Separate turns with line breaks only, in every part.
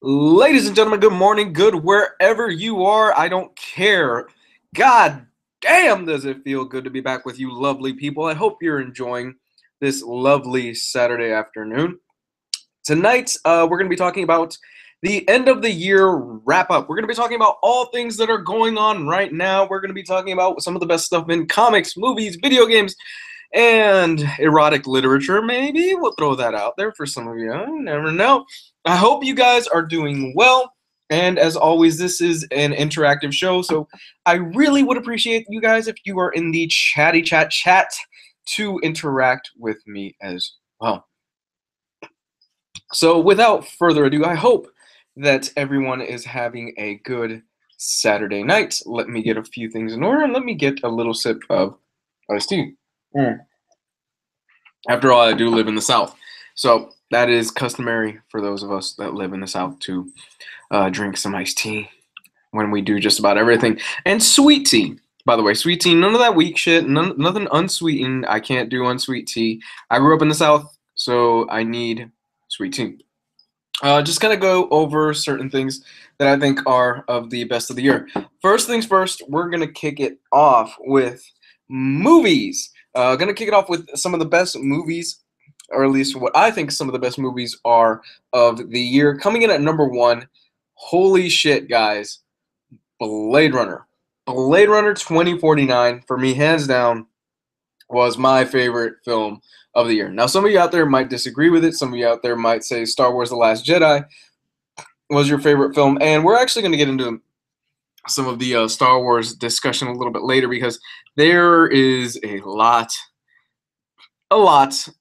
Ladies and gentlemen, good morning, good wherever you are. I don't care. God damn, does it feel good to be back with you, lovely people. I hope you're enjoying this lovely Saturday afternoon. Tonight, we're going to be talking about the end of the year wrap up. We're going to be talking about all things that are going on right now. We're going to be talking about some of the best stuff in comics, movies, video games, and erotic literature. Maybe we'll throw that out there for some of you. I never know. I hope you guys are doing well. And as always, this is an interactive show, so I really would appreciate you guys if you are in the chatty chat to interact with me as well. So without further ado, I hope that everyone is having a good Saturday night. Let me get a few things in order and let me get a little sip of iced tea. After all, I do live in the South, so that is customary for those of us that live in the South to drink some iced tea when we do just about everything. And sweet tea, by the way, sweet tea, none of that weak shit, nothing unsweetened. I can't do unsweet tea. I grew up in the South, so I need sweet tea. Just gonna go over certain things that I think are of the best of the year. First things first, we're gonna kick it off with movies. Gonna kick it off with some of the best movies, or at least what I think some of the best movies are of the year. Coming in at number one, holy shit, guys, Blade Runner. Blade Runner 2049, for me, hands down, was my favorite film of the year. Now, some of you out there might disagree with it. Some of you out there might say Star Wars The Last Jedi was your favorite film. And we're actually going to get into some of the Star Wars discussion a little bit later because there is a lot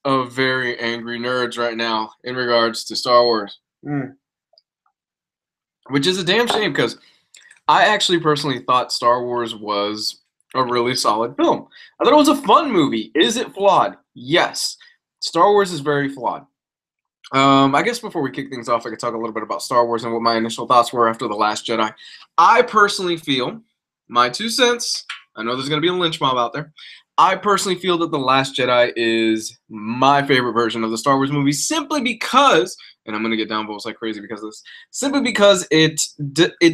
of very angry nerds right now in regards to Star Wars. Which is a damn shame because I actually personally thought Star Wars was a really solid film. I thought it was a fun movie. Is it flawed? Yes. Star Wars is very flawed. I guess before we kick things off, I could talk a little bit about Star Wars and what my initial thoughts were after The Last Jedi. I personally feel, my 2 cents, I know there's going to be a lynch mob out there, I personally feel that The Last Jedi is my favorite version of the Star Wars movie simply because, and I'm going to get downvotes like crazy because of this, simply because it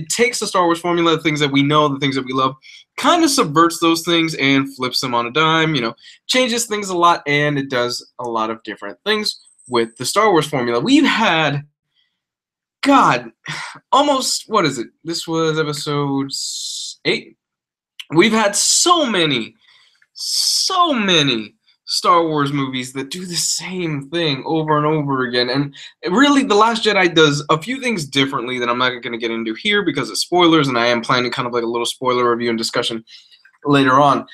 takes the Star Wars formula, the things that we know, the things that we love, kind of subverts those things and flips them on a dime, changes things a lot, and it does a lot of different things with the Star Wars formula. We've had, God, almost, what is it? This was episode 8. We've had so many Star Wars movies that do the same thing over and over again. And really, The Last Jedi does a few things differently that I'm not going to get into here because of spoilers, and I am planning kind of like a little spoiler review and discussion later on.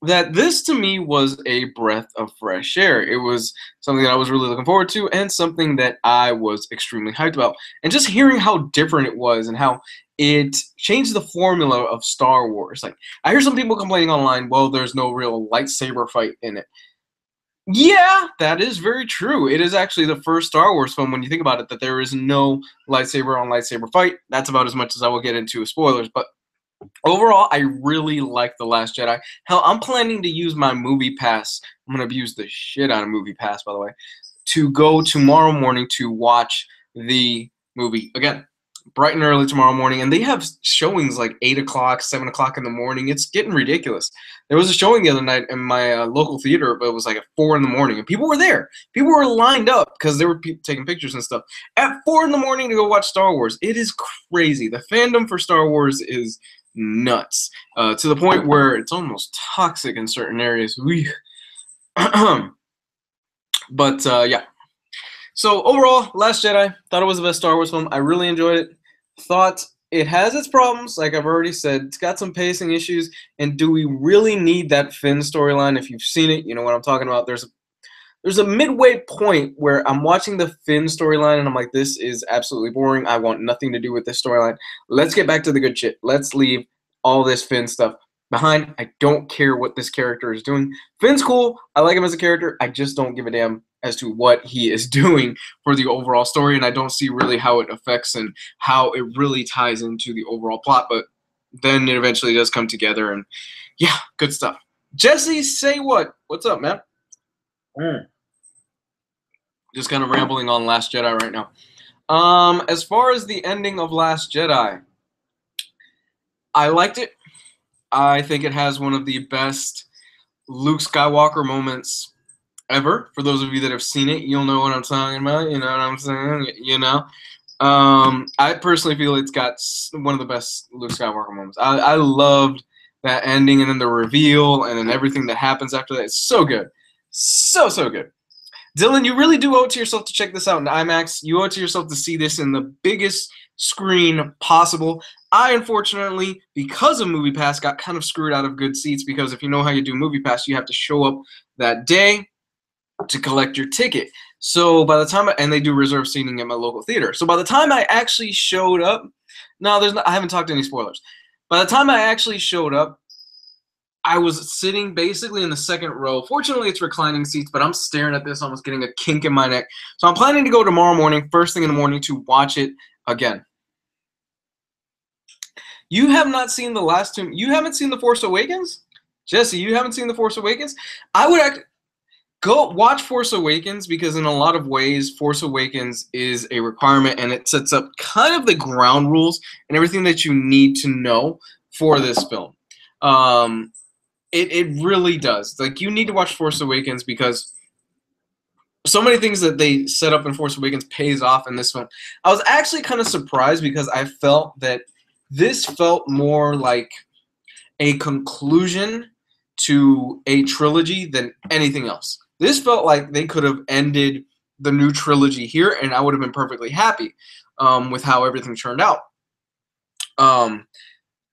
That this to me was a breath of fresh air. It was something that I was really looking forward to and something that I was extremely hyped about. And just hearing how different it was and how it changed the formula of Star Wars. Like, I hear some people complaining online, well, there's no real lightsaber fight in it. Yeah, that is very true. It is actually the first Star Wars film, when you think about it, that there is no lightsaber on lightsaber fight. That's about as much as I will get into spoilers, but overall, I really like The Last Jedi. Hell, I'm planning to use my Movie Pass. I'm going to abuse the shit out of Movie Pass, by the way, to go tomorrow morning to watch the movie. Again, bright and early tomorrow morning. And they have showings like 8 o'clock, 7 o'clock in the morning. It's getting ridiculous. There was a showing the other night in my local theater, but it was like at 4 in the morning. And people were there. People were lined up because they were taking pictures and stuff. At 4 in the morning to go watch Star Wars. It is crazy. The fandom for Star Wars is nuts, to the point where it's almost toxic in certain areas. But yeah. So overall, Last Jedi, thought it was the best Star Wars film. I really enjoyed it. Thought it has its problems, like I've already said. It's got some pacing issues. And do we really need that Finn storyline? If you've seen it, you know what I'm talking about. There's a midway point where I'm watching the Finn storyline and I'm like, this is absolutely boring. I want nothing to do with this storyline. Let's get back to the good shit. Let's leave all this Finn stuff behind. I don't care what this character is doing. Finn's cool. I like him as a character. I just don't give a damn as to what he is doing for the overall story, and I don't see really how it affects and how it really ties into the overall plot, but then it eventually does come together, and yeah, good stuff. Jesse, say what? What's up, man? Just kind of rambling on Last Jedi right now. As far as the ending of Last Jedi, I liked it. I think it has one of the best Luke Skywalker moments ever. For those of you that have seen it, you'll know what I'm talking about. You know what I'm saying? You know. I personally feel it's got one of the best Luke Skywalker moments. I loved that ending and then the reveal and then everything that happens after that. It's so good. So good. Dylan, you really do owe it to yourself to check this out in IMAX. You owe it to yourself to see this in the biggest screen possible. I, unfortunately, because of MoviePass, got kind of screwed out of good seats because if you know how you do MoviePass, you have to show up that day to collect your ticket. So by the time, and they do reserve seating at my local theater. So by the time I actually showed up, no, I haven't talked any spoilers. By the time I actually showed up, I was sitting basically in the second row. Fortunately, it's reclining seats, but I'm staring at this, almost getting a kink in my neck. So I'm planning to go tomorrow morning, first thing in the morning, to watch it again. You have not seen the last two. You haven't seen The Force Awakens? Jesse, you haven't seen The Force Awakens? I would actually go watch Force Awakens because in a lot of ways, Force Awakens is a requirement and it sets up kind of the ground rules and everything that you need to know for this film. It really does. Like, you need to watch Force Awakens because so many things that they set up in Force Awakens pays off in this film. I was actually kind of surprised because I felt that this felt more like a conclusion to a trilogy than anything else. This felt like they could have ended the new trilogy here, and I would have been perfectly happy with how everything turned out.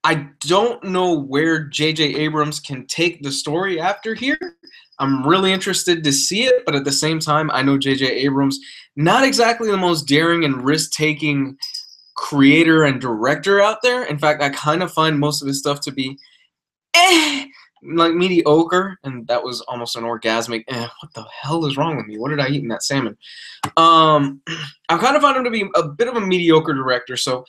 I don't know where J.J. Abrams can take the story after here. I'm really interested to see it, but at the same time, I know J.J. Abrams, not exactly the most daring and risk-taking creator and director out there. In fact, I kind of find most of his stuff to be like mediocre, and that was almost an orgasmic what the hell is wrong with me? What did I eat in that salmon? I kind of find him to be a bit of a mediocre director, so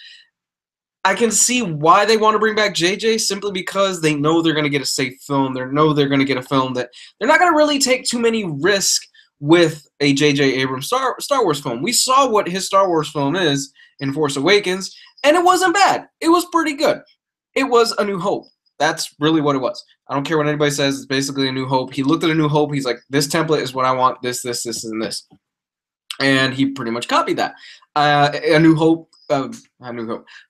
I can see why they want to bring back JJ, simply because they know they're going to get a safe film. They know they're going to get a film that they're not going to really take too many risks with a J.J. Abrams Star Wars film. We saw what his Star Wars film is in Force Awakens, and it wasn't bad. It was pretty good. It was A New Hope. That's really what it was. I don't care what anybody says. It's basically A New Hope. He looked at A New Hope. He's like, this template is what I want, this, and this. And he pretty much copied that. A New Hope.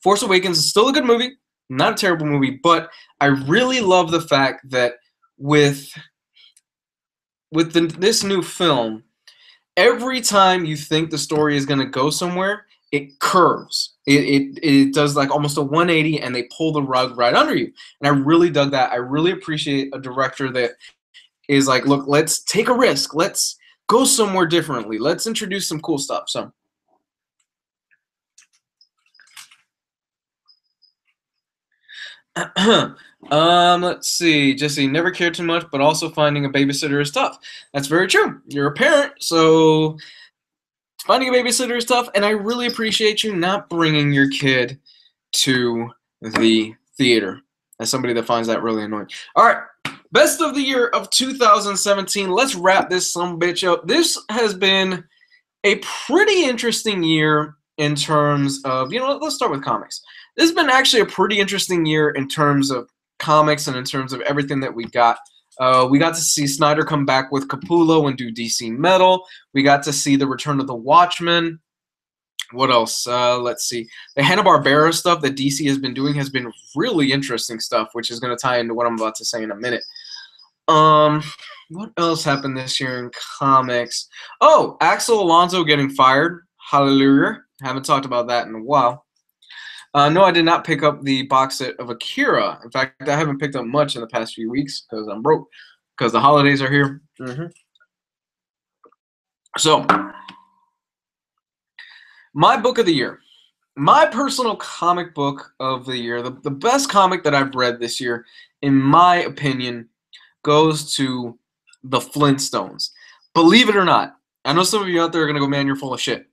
Force Awakens is still a good movie, not a terrible movie, but I really love the fact that with this new film, every time you think the story is going to go somewhere, it curves. It does like almost a 180, and they pull the rug right under you. And I really dug that. I really appreciate a director that is like, look, let's take a risk. Let's go somewhere differently. Let's introduce some cool stuff. So. Let's see. Jesse, never cared too much, but also finding a babysitter is tough. That's very true. You're a parent, so finding a babysitter is tough, and I really appreciate you not bringing your kid to the theater. As somebody that finds that really annoying. All right, best of the year of 2017. Let's wrap this sumbitch up. This has been a pretty interesting year in terms of, let's start with comics. This has been actually a pretty interesting year in terms of comics and in terms of everything that we got. We got to see Snyder come back with Capullo and do DC Metal. We got to see the return of the Watchmen. What else? Let's see. The Hanna-Barbera stuff that DC has been doing has been really interesting stuff, which is going to tie into what I'm about to say in a minute. What else happened this year in comics? Oh, Axel Alonso getting fired. Hallelujah. Haven't talked about that in a while. No, I did not pick up the box set of Akira. In fact, I haven't picked up much in the past few weeks because I'm broke, because the holidays are here. So, my book of the year. My personal comic book of the year, the best comic that I've read this year, in my opinion, goes to The Flintstones. Believe it or not, I know some of you out there are going to go, man, you're full of shit.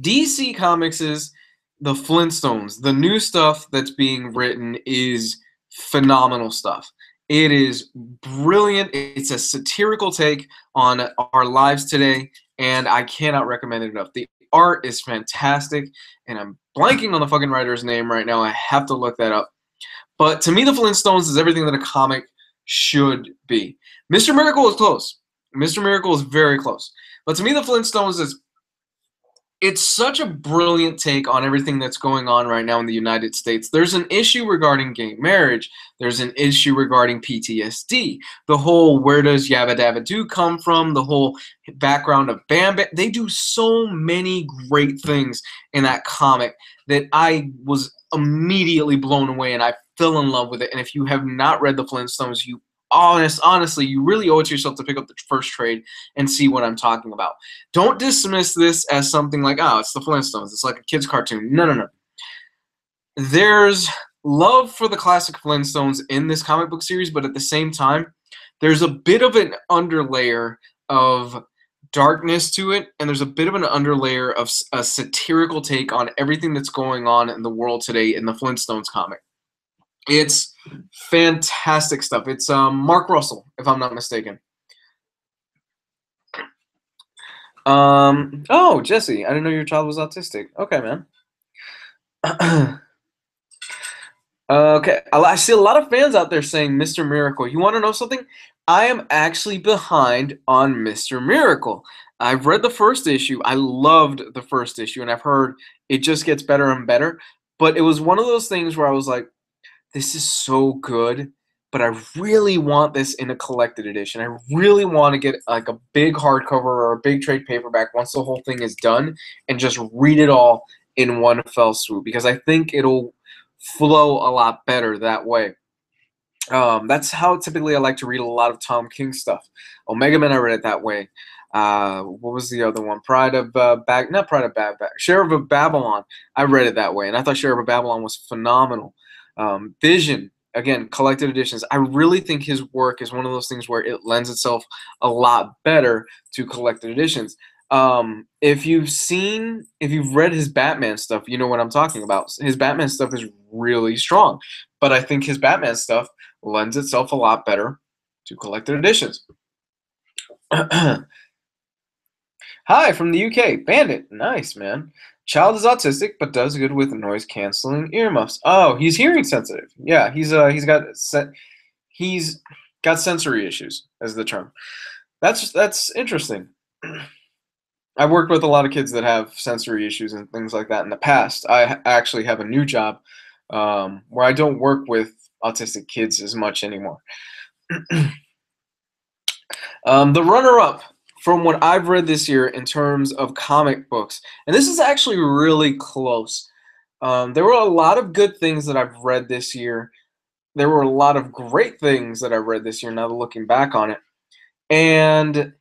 DC Comics is The Flintstones. The new stuff that's being written is phenomenal stuff. It is brilliant. It's a satirical take on our lives today, and I cannot recommend it enough. The art is fantastic, and I'm blanking on the fucking writer's name right now. I have to look that up. But to me, the Flintstones is everything that a comic should be. Mr. Miracle is close. Mr. Miracle is very close. But to me, the Flintstones is it's such a brilliant take on everything that's going on right now in the United States. There's an issue regarding gay marriage. There's an issue regarding PTSD. The whole where does Yabba Dabba Doo come from? The whole background of Bam Bam. They do so many great things in that comic that I was immediately blown away and I fell in love with it. And if you have not read the Flintstones, you honestly, you really owe it to yourself to pick up the first trade and see what I'm talking about. Don't dismiss this as something like, oh, it's the Flintstones. It's like a kid's cartoon. No, no, no. There's love for the classic Flintstones in this comic book series, but at the same time, there's a bit of an underlayer of darkness to it, and there's a bit of an underlayer of a satirical take on everything that's going on in the world today in the Flintstones comic. It's fantastic stuff. It's Mark Russell, if I'm not mistaken. Oh, Jesse, I didn't know your child was autistic. Okay, man. Okay, I see a lot of fans out there saying Mr. Miracle. You want to know something? I am actually behind on Mr. Miracle. I've read the first issue. I loved the first issue, and I've heard it just gets better and better. But it was one of those things where I was like, this is so good, but I really want this in a collected edition. I really want to get like a big hardcover or a big trade paperback once the whole thing is done and just read it all in one fell swoop because I think it'll flow a lot better that way. That's how typically I like to read a lot of Tom King stuff. Omega Man, I read it that way. What was the other one? Sheriff of Babylon. I read it that way, and I thought Sheriff of Babylon was phenomenal. Vision, again, collected editions. I really think his work is one of those things where it lends itself a lot better to collected editions. If you've read his Batman stuff, you know what I'm talking about. His Batman stuff is really strong, but I think his Batman stuff lends itself a lot better to collected editions. Hi from the UK, Bandit. Nice, man. Child is autistic, but does good with noise-canceling earmuffs. Oh, he's hearing sensitive. Yeah, he's got sensory issues, as the term. That's interesting. I've worked with a lot of kids that have sensory issues and things like that in the past. I actually have a new job where I don't work with autistic kids as much anymore. The runner-up from what I've read this year in terms of comic books, and this is actually really close. There were a lot of good things that I've read this year. There were a lot of great things that I've read this year, now looking back on it. And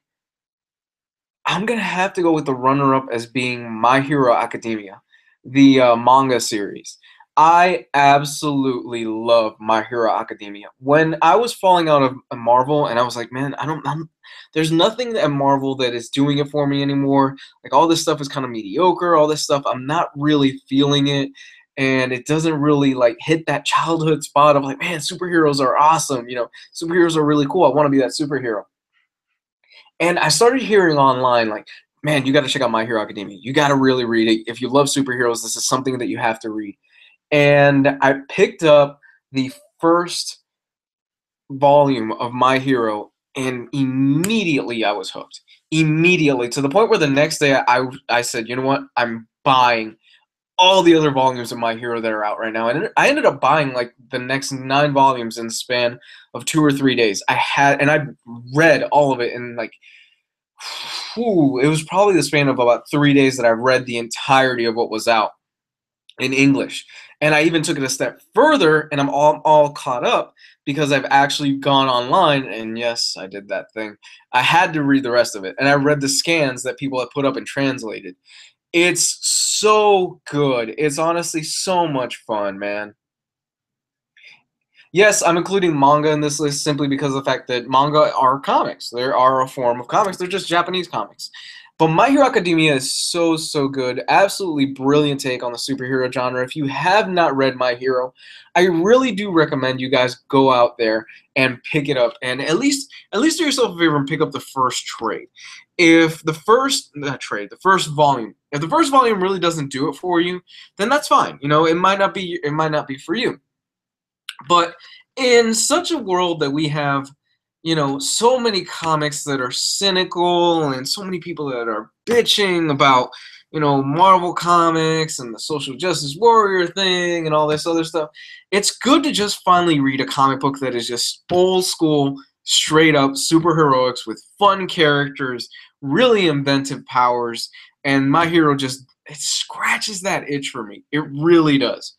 I'm going to have to go with the runner-up as being My Hero Academia, the manga series. I absolutely love My Hero Academia. When I was falling out of Marvel, and I was like, man, there's nothing at Marvel that is doing it for me anymore. Like, all this stuff is kind of mediocre. All this stuff, I'm not really feeling it. And it doesn't really, like, hit that childhood spot of, like, man, superheroes are awesome. You know, superheroes are really cool. I want to be that superhero. And I started hearing online, like, man, you got to check out My Hero Academia. You got to really read it. If you love superheroes, this is something that you have to read. And I picked up the first volume of My Hero, and immediately I was hooked. Immediately, to the point where the next day I said, you know what? I'm buying all the other volumes of My Hero that are out right now. And I ended up buying like the next 9 volumes in the span of 2 or 3 days. I read all of it in like, it was probably the span of about 3 days that I read the entirety of what was out in English. And I even took it a step further, and I'm all caught up because I've actually gone online, and yes, I did that thing. I had to read the rest of it, and I read the scans that people had put up and translated. It's so good. It's honestly so much fun, man. Yes, I'm including manga in this list simply because of the fact that manga are comics. They are a form of comics. They're just Japanese comics. But My Hero Academia is so, so good. Absolutely brilliant take on the superhero genre. If you have not read My Hero, I really do recommend you guys go out there and pick it up, and at least do yourself a favor and pick up the first trade. If the first not trade, the first volume, if the first volume really doesn't do it for you, then that's fine. It might not be for you. But in such a world that we have, so many comics that are cynical and so many people that are bitching about, Marvel comics and the social justice warrior thing and all this other stuff, it's good to just finally read a comic book that is just old school, straight up superheroics with fun characters, really inventive powers, and My Hero just it scratches that itch for me. It really does.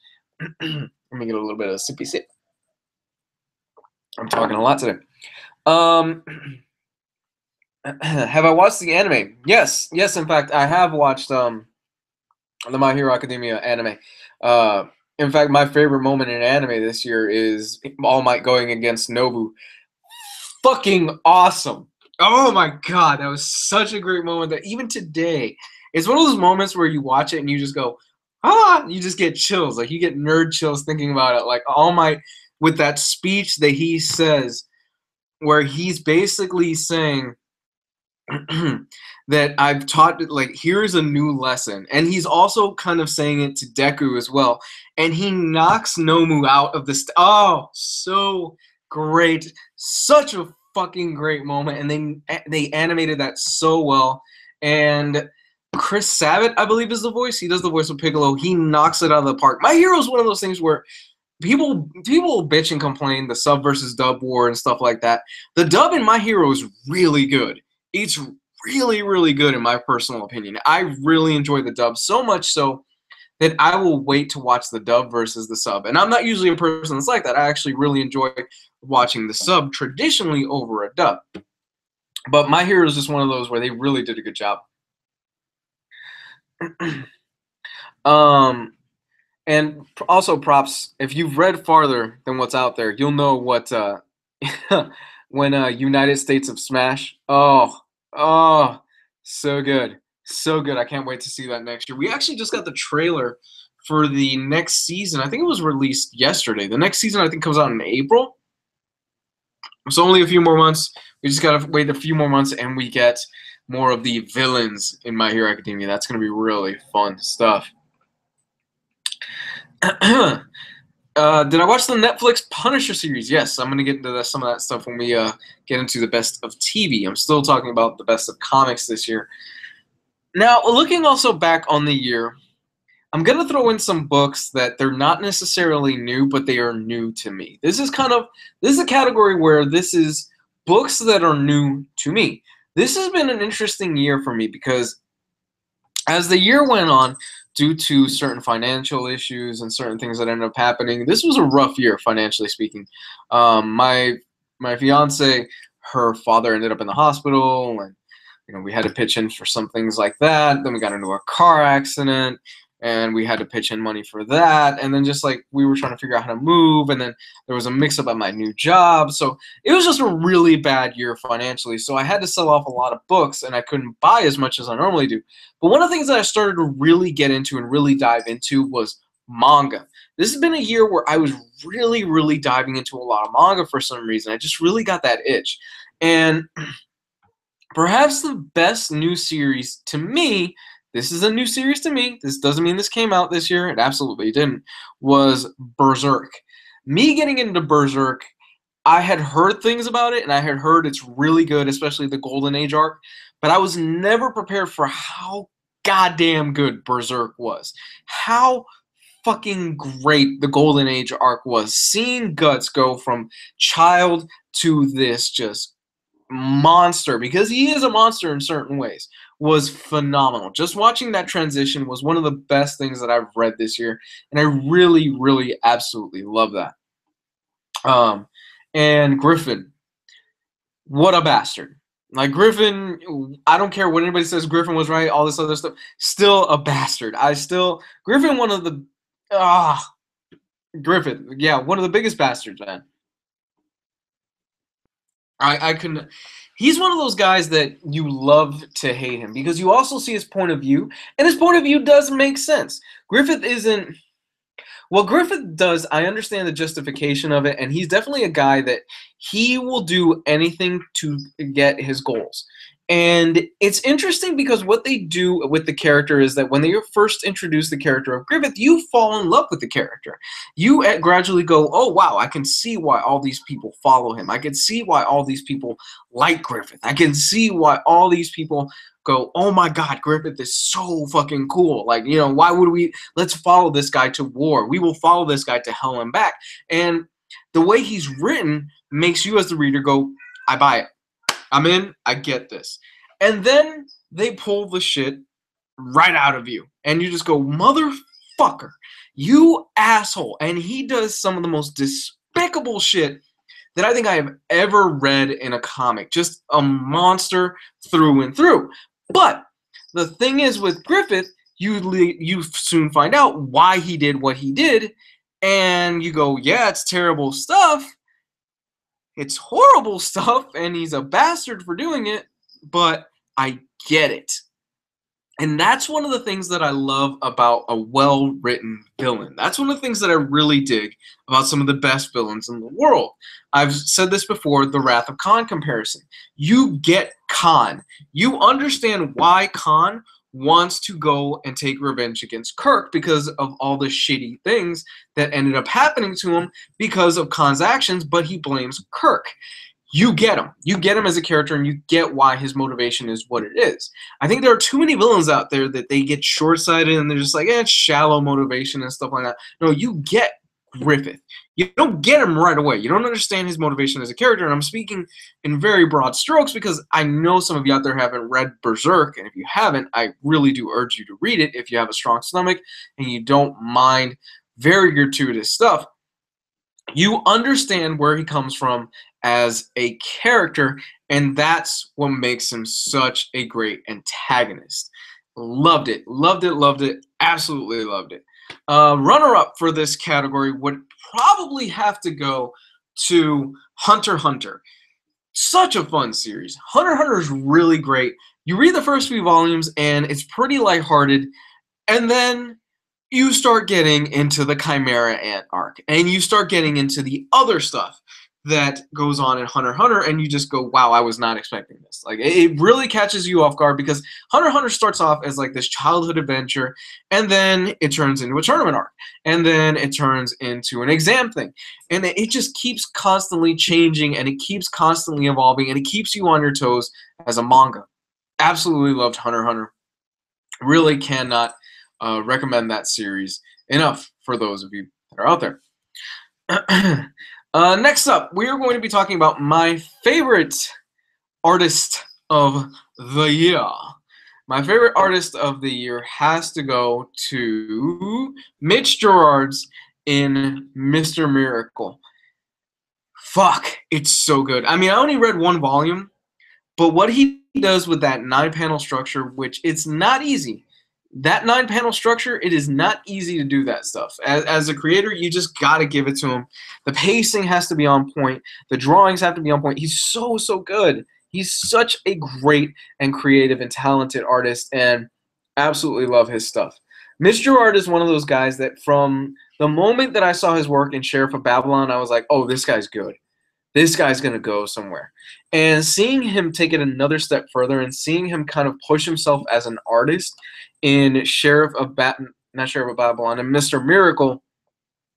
Let me get a little bit of a sippy sip. I'm talking a lot today. Um, have I watched the anime? Yes, yes. In fact, I have watched the My Hero Academia anime. Uh, in fact, my favorite moment in anime this year is All Might going against Nobu. Fucking awesome! Oh my god, that was such a great moment. That even today, it's one of those moments where you watch it and you just go, ah! You just get chills. Like you get nerd chills thinking about it. Like All Might with that speech that he says where he's basically saying that I've taught, like, here's a new lesson. And he's also kind of saying it to Deku as well. And he knocks Nomu out of the oh, so great. Such a fucking great moment. And they animated that so well. And Chris Sabat, I believe, is the voice. He does the voice of Piccolo. He knocks it out of the park. My Hero is one of those things where people bitch and complain the sub versus dub war and stuff like that. The dub in My Hero is really good. It's really, really good in my personal opinion. I really enjoy the dub so much so that I will wait to watch the dub versus the sub. And I'm not usually a person that's like that. I actually really enjoy watching the sub traditionally over a dub. But My Hero is just one of those where they really did a good job. And also props, if you've read farther than what's out there, you'll know what when United States of Smash. Oh, so good. So good. I can't wait to see that next year. We actually just got the trailer for the next season. I think it was released yesterday. The next season I think comes out in April. So only a few more months. We just gotta wait a few more months and we get more of the villains in My Hero Academia. That's gonna be really fun stuff. Did I watch the Netflix Punisher series? Yes, I'm going to get into some of that stuff when we get into the best of TV. I'm still talking about the best of comics this year. Now, looking also back on the year, I'm going to throw in some books that they're not necessarily new, but they are new to me. This is a category where this is books that are new to me. This has been an interesting year for me because as the year went on, due to certain financial issues and certain things that ended up happening, this was a rough year financially speaking. My fiance, her father ended up in the hospital, and we had to pitch in for some things like that. Then we got into a car accident, and we had to pitch in money for that. And then just like we were trying to figure out how to move, and then there was a mix-up at my new job. So it was just a really bad year financially. So I had to sell off a lot of books, and I couldn't buy as much as I normally do. But one of the things that I started to really get into and really dive into was manga. This has been a year where I was really, really diving into a lot of manga for some reason. I just really got that itch. And perhaps the best new series to me, this is a new series to me, this doesn't mean this came out this year, it absolutely didn't, was Berserk. Me getting into Berserk, I had heard things about it, and I had heard it's really good, especially the Golden Age arc, but I was never prepared for how goddamn good Berserk was. How fucking great the Golden Age arc was. Seeing Guts go from child to this just monster, because he is a monster in certain ways, was phenomenal. Just watching that transition was one of the best things that I've read this year, and I really, really, absolutely love that. And Griffin, what a bastard. Like, Griffin, I don't care what anybody says, Griffin was right, all this other stuff, still a bastard. Griffin, one of the, Griffin, yeah, one of the biggest bastards, man. I couldn't. He's one of those guys that you love to hate him because you also see his point of view, and his point of view does make sense. Griffith isn't. Well, Griffith does. I understand the justification of it, and he's definitely a guy that he will do anything to get his goals. And it's interesting because what they do with the character is that when they first introduce the character of Griffith, you fall in love with the character. You gradually go, oh, wow, I can see why all these people follow him. I can see why all these people like Griffith. I can see why all these people go, oh my God, Griffith is so fucking cool. Like, you know, why would we, let's follow this guy to war. We will follow this guy to hell and back. And the way he's written makes you as the reader go, I buy it. I'm in, I get this. And then they pull the shit right out of you. And you just go, motherfucker, you asshole. And he does some of the most despicable shit that I think I have ever read in a comic. Just a monster through and through. But the thing is with Griffith, you soon find out why he did what he did. And you go, yeah, it's terrible stuff. It's horrible stuff, and he's a bastard for doing it, but I get it. And that's one of the things that I love about a well-written villain. That's one of the things that I really dig about some of the best villains in the world. I've said this before, the Wrath of Khan comparison. You get Khan. You understand why Khan wants to go and take revenge against Kirk because of all the shitty things that ended up happening to him because of Khan's actions, but he blames Kirk. You get him. You get him as a character, and you get why his motivation is what it is. I think there are too many villains out there that they get short-sighted and they're just like, it's shallow motivation and stuff like that. No, you get Griffith. You don't get him right away. You don't understand his motivation as a character, and I'm speaking in very broad strokes because I know some of you out there haven't read Berserk, and if you haven't, I really do urge you to read it if you have a strong stomach and you don't mind very gratuitous stuff. You understand where he comes from as a character, and that's what makes him such a great antagonist. Loved it, loved it, loved it, absolutely loved it. Runner-up for this category would probably have to go to Hunter x Hunter. Such a fun series. Hunter x Hunter is really great. You read the first few volumes, and it's pretty lighthearted, and then you start getting into the Chimera Ant arc, and you start getting into the other stuff that goes on in Hunter x Hunter, and you just go, wow, I was not expecting this. Like, it really catches you off guard because Hunter x Hunter starts off as like this childhood adventure, and then it turns into a tournament arc, and then it turns into an exam thing, and it just keeps constantly changing, and it keeps constantly evolving, and it keeps you on your toes as a manga. Absolutely loved Hunter x Hunter. Really cannot recommend that series enough for those of you that are out there. Next up, we are going to be talking about my favorite artist of the year. My favorite artist of the year has to go to Mitch Gerads in Mr. Miracle. Fuck, it's so good. I mean, I only read one volume, but what he does with that 9-panel structure, which it's not easy. That 9-panel structure, it is not easy to do that stuff. As a creator, you just got to give it to him. The pacing has to be on point. The drawings have to be on point. He's so, so good. He's such a great and creative and talented artist, and absolutely love his stuff. Mitch Gerads is one of those guys that from the moment that I saw his work in Sheriff of Babylon, I was like, oh, this guy's good. This guy's going to go somewhere. And seeing him take it another step further and seeing him kind of push himself as an artist in not Sheriff of Babylon, and Mr. Miracle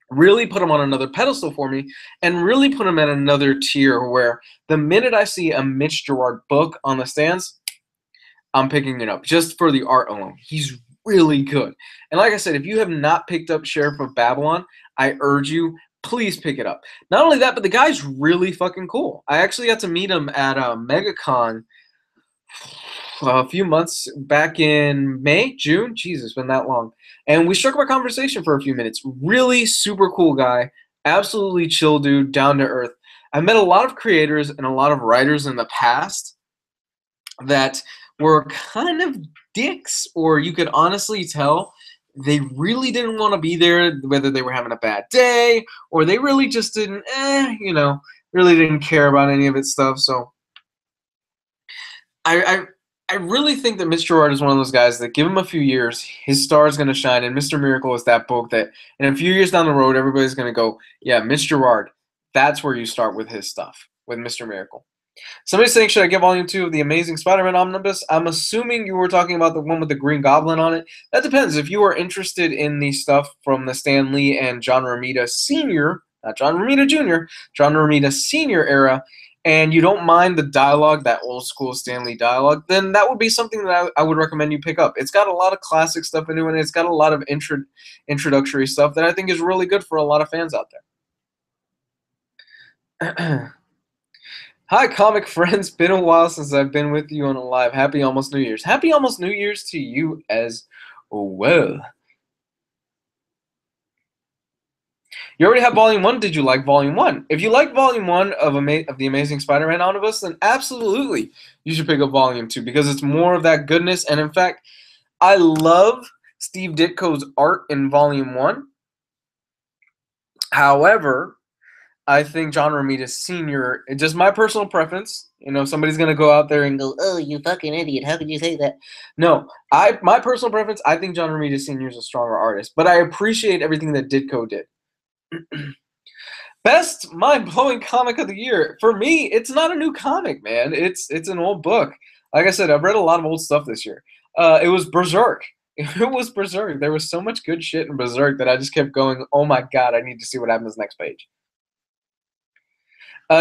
really put him on another pedestal for me and really put him at another tier where the minute I see a Mitch Gerads book on the stands, I'm picking it up just for the art alone. He's really good. And like I said, if you have not picked up Sheriff of Babylon, I urge you, please pick it up. Not only that, but the guy's really fucking cool. I actually got to meet him at MegaCon a few months back in May, June. Jesus, it's been that long. And we struck up a conversation for a few minutes. Really super cool guy. Absolutely chill dude, down to earth. I've met a lot of creators and a lot of writers in the past that were kind of dicks, or you could honestly tell they really didn't want to be there, whether they were having a bad day or they really just didn't, really didn't care about any of it stuff. So I, I I really think that Mr. Gerard is one of those guys that give him a few years, his star is going to shine. And Mr. Miracle is that book that in a few years down the road, everybody's going to go, yeah, Mr. Gerard. That's where you start with his stuff, with Mr. Miracle. Somebody's saying, should I get volume 2 of the Amazing Spider-Man Omnibus? I'm assuming you were talking about the one with the Green Goblin on it. That depends. If you are interested in the stuff from the Stan Lee and John Romita Sr., not John Romita Jr., John Romita Sr. era, and you don't mind the dialogue, that old school Stan Lee dialogue, then that would be something that I would recommend you pick up. It's got a lot of classic stuff into it, and it's got a lot of introductory stuff that I think is really good for a lot of fans out there. Hi, comic friends. Been a while since I've been with you on a live. Happy almost New Year's. Happy almost New Year's to you as well. You already have Volume 1. Did you like Volume 1? If you like Volume 1 of the Amazing Spider-Man Omnibus, then absolutely you should pick up Volume 2 because it's more of that goodness. And in fact, I love Steve Ditko's art in Volume 1. However, I think John Romita Sr., just my personal preference, somebody's going to go out there and go, oh, you fucking idiot, how could you say that? No, my personal preference, I think John Romita Sr. is a stronger artist, but I appreciate everything that Ditko did. Best mind-blowing comic of the year. For me, it's not a new comic, man. It's an old book. Like I said, I've read a lot of old stuff this year. It was Berserk. It was Berserk. There was so much good shit in Berserk that I just kept going, oh my god, I need to see what happens next page.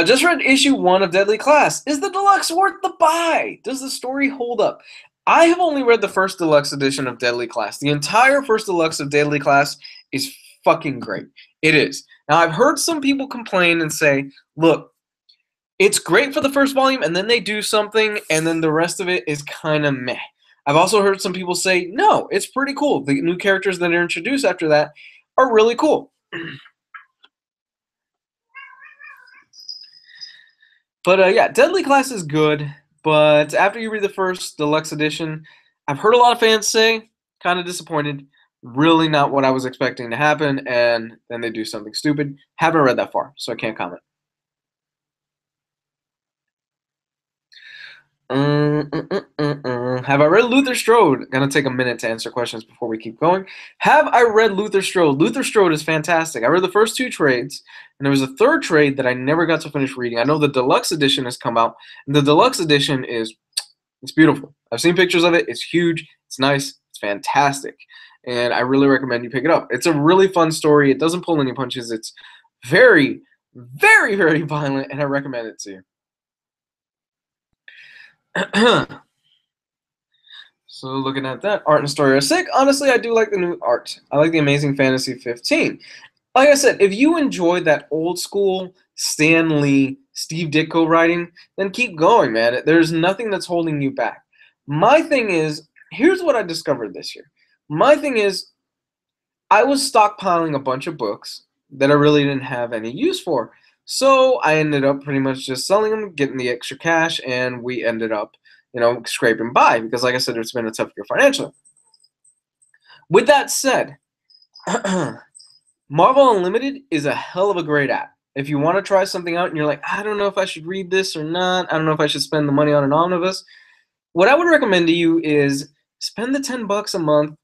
Just read issue 1 of Deadly Class. Is the deluxe worth the buy? Does the story hold up? I have only read the first deluxe edition of Deadly Class. The entire first deluxe of Deadly Class is fucking great. It is. Now, I've heard some people complain and say, look, it's great for the first volume, and then they do something, and then the rest of it is kind of meh. I've also heard some people say, no, it's pretty cool. The new characters that are introduced after that are really cool. But yeah, Deadly Class is good, but after you read the first deluxe edition, I've heard a lot of fans say, kind of disappointed, really not what I was expecting to happen, and then they do something stupid. Haven't read that far, so I can't comment. Have I read Luther Strode? Gonna take a minute to answer questions before we keep going. Have I read Luther Strode? Luther Strode is fantastic. I read the first 2 trades, and there was a third trade that I never got to finish reading. I know the deluxe edition has come out, and the deluxe edition it's beautiful. I've seen pictures of it. It's huge. It's nice. It's fantastic, and I really recommend you pick it up. It's a really fun story. It doesn't pull any punches. It's very, very, very violent, and I recommend it to you. So looking at that, art and story are sick. Honestly, I do like the new art. I like the Amazing Fantasy 15. Like I said, if you enjoyed that old school Stan Lee, Steve Ditko writing, then keep going, man. There's nothing that's holding you back. My thing is, here's what I discovered this year. My thing is, I was stockpiling a bunch of books that I really didn't have any use for. So I ended up pretty much just selling them, getting the extra cash, and we ended up, scraping by because, like I said, it's been a tough year financially. With that said, Marvel Unlimited is a hell of a great app. If you want to try something out and you're like, I don't know if I should read this or not, I don't know if I should spend the money on an omnibus, what I would recommend to you is spend the $10 a month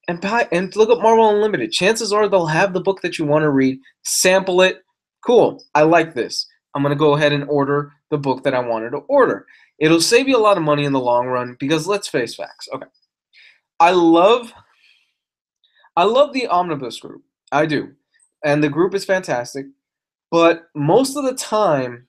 and buy and look up Marvel Unlimited. Chances are they'll have the book that you want to read, sample it. Cool, I like this. I'm going to go ahead and order the book that I wanted to order. It'll save you a lot of money in the long run because let's face facts. Okay. I love the omnibus group. I do. And the group is fantastic. But most of the time,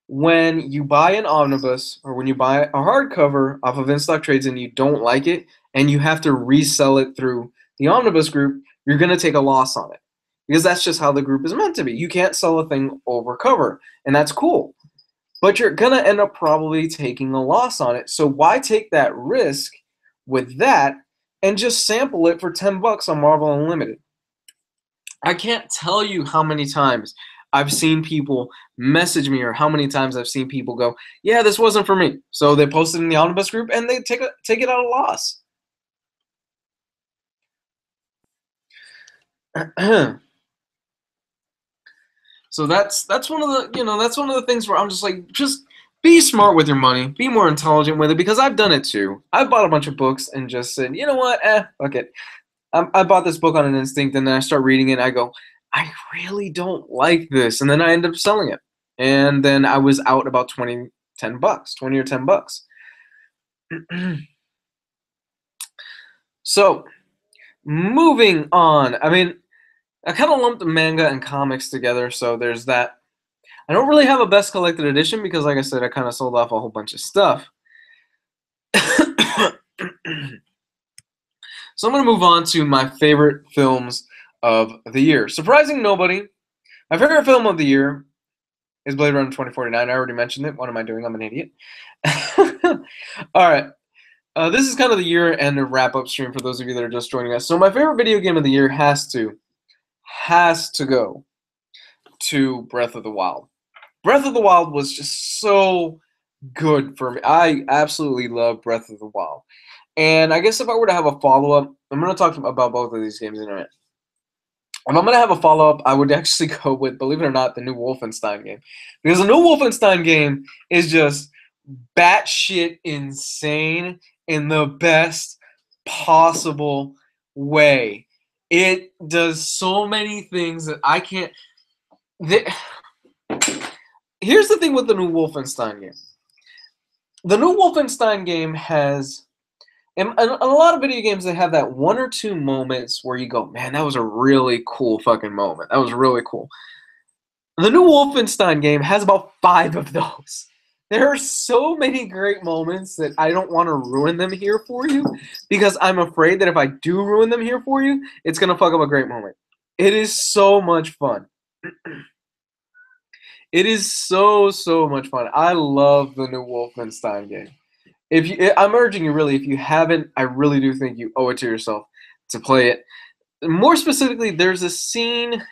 when you buy an omnibus or when you buy a hardcover off of In-Stock Trades and you don't like it and you have to resell it through the omnibus group, you're going to take a loss on it. Because that's just how the group is meant to be. You can't sell a thing over cover, and that's cool. But you're going to end up probably taking a loss on it. So why take that risk with that and just sample it for $10 on Marvel Unlimited? I can't tell you how many times I've seen people message me or how many times I've seen people go, yeah, this wasn't for me. So they post it in the omnibus group and they take it at a loss. So that's one of the things where I'm just like, just be smart with your money. Be more intelligent with it, because I've done it too. I bought a bunch of books and just said, you know what, fuck it. I bought this book on an instinct, and then I start reading it, and I go, I really don't like this, and then I end up selling it. And then I was out about 20 or 10 bucks. So, moving on. I mean, I kind of lumped manga and comics together, so there's that. I don't really have a best collected edition because, like I said, I kind of sold off a whole bunch of stuff. So I'm going to move on to my favorite films of the year. Surprising nobody, my favorite film of the year is Blade Runner 2049. I already mentioned it. What am I doing? I'm an idiot. All right. This is kind of the year-end wrap-up stream for those of you that are just joining us. So my favorite video game of the year has to go to Breath of the Wild. Breath of the Wild was just so good for me. I absolutely love Breath of the Wild. And I guess if I were to have a follow-up, I'm going to talk about both of these games in a minute. If I'm going to have a follow-up, I would actually go with, believe it or not, the new Wolfenstein game. Because the new Wolfenstein game is just batshit insane in the best possible way. It does so many things that I can't... Here's the thing with the new Wolfenstein game. The new Wolfenstein game has... And a lot of video games, they have that one or two moments where you go, man, that was a really cool fucking moment. That was really cool. The new Wolfenstein game has about 5 of those. There are so many great moments that I don't want to ruin them here for you, because I'm afraid that if I do ruin them here for you, it's going to fuck up a great moment. It is so much fun. It is so much fun. I love the new Wolfenstein game. I'm urging you, really, if you haven't, I really do think you owe it to yourself to play it. More specifically, there's a scene...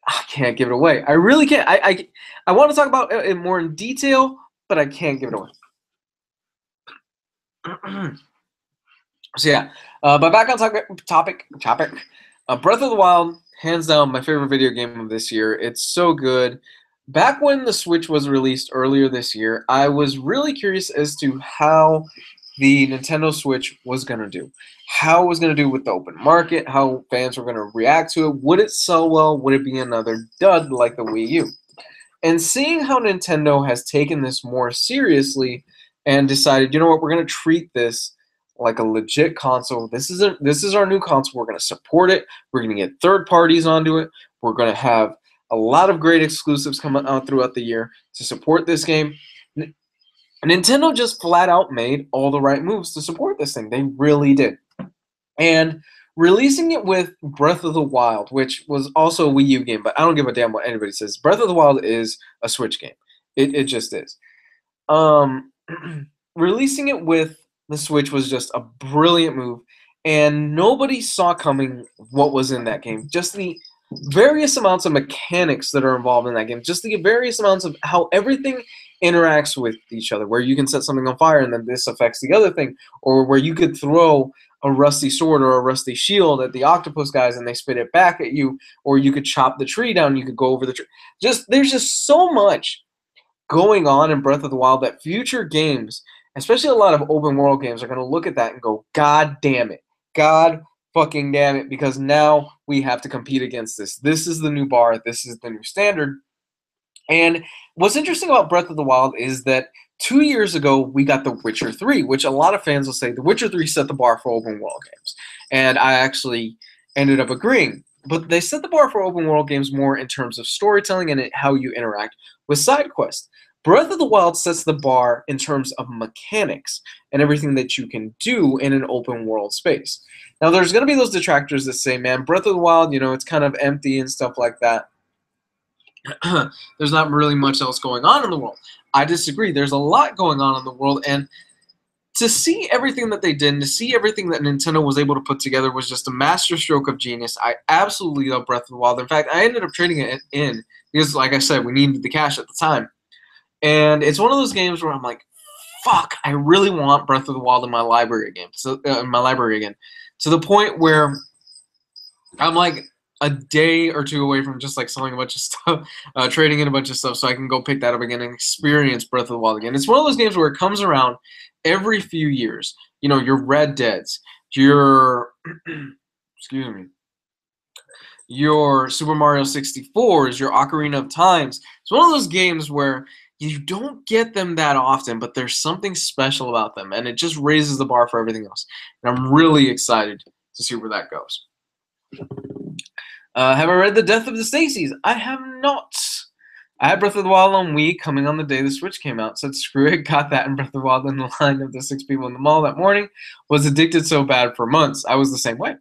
I can't give it away. I really can't. I want to talk about it more in detail, but I can't give it away. So yeah, but back on topic. Breath of the Wild, hands down, my favorite video game of this year. It's so good. Back when the Switch was released earlier this year, I was really curious as to how the Nintendo Switch was going to do. How it was going to do with the open market, how fans were going to react to it. Would it sell well? Would it be another dud like the Wii U? And seeing how Nintendo has taken this more seriously and decided, you know what, we're going to treat this like a legit console. This is our new console. We're going to support it. We're going to get third parties onto it. We're going to have a lot of great exclusives coming out throughout the year to support this game. Nintendo just flat out made all the right moves to support this thing. They really did. And releasing it with Breath of the Wild, which was also a Wii U game, but I don't give a damn what anybody says. Breath of the Wild is a Switch game. It just is. Releasing it with the Switch was just a brilliant move, and nobody saw coming what was in that game. Just the various amounts of mechanics that are involved in that game, just the various amounts of how everything interacts with each other, where you can set something on fire and then this affects the other thing, or where you could throw a rusty sword or a rusty shield at the octopus guys and they spit it back at you, or you could chop the tree down, you could go over the tree. There's just so much going on in Breath of the Wild that future games, especially a lot of open world games, are going to look at that and go, God damn it. God fucking damn it, because now we have to compete against this. This is the new bar. This is the new standard. And what's interesting about Breath of the Wild is that 2 years ago, we got The Witcher 3, which a lot of fans will say The Witcher 3 set the bar for open world games. And I actually ended up agreeing. But they set the bar for open world games more in terms of storytelling and how you interact with side quests. Breath of the Wild sets the bar in terms of mechanics and everything that you can do in an open world space. Now, there's going to be those detractors that say, man, Breath of the Wild, you know, it's kind of empty and stuff like that. There's not really much else going on in the world. I disagree. There's a lot going on in the world, and to see everything that they did, and to see everything that Nintendo was able to put together was just a masterstroke of genius. I absolutely love Breath of the Wild. In fact, I ended up trading it in because, like I said, we needed the cash at the time. And it's one of those games where I'm like, fuck, I really want Breath of the Wild in my library again. To the point where I'm like, a day or two away from just like selling a bunch of stuff, trading in a bunch of stuff, so I can go pick that up again and experience Breath of the Wild again. It's one of those games where it comes around every few years. You know, your Red Deads, your excuse me, your Super Mario 64s, your Ocarina of Times. It's one of those games where you don't get them that often, but there's something special about them, and it just raises the bar for everything else. And I'm really excited to see where that goes. Have I read The Death of the Stacys? I have not. I had Breath of the Wild on Wii coming on the day the Switch came out. Said screw it, got that, and Breath of the Wild in the line of the 6 people in the mall that morning. Was addicted so bad for months. I was the same way.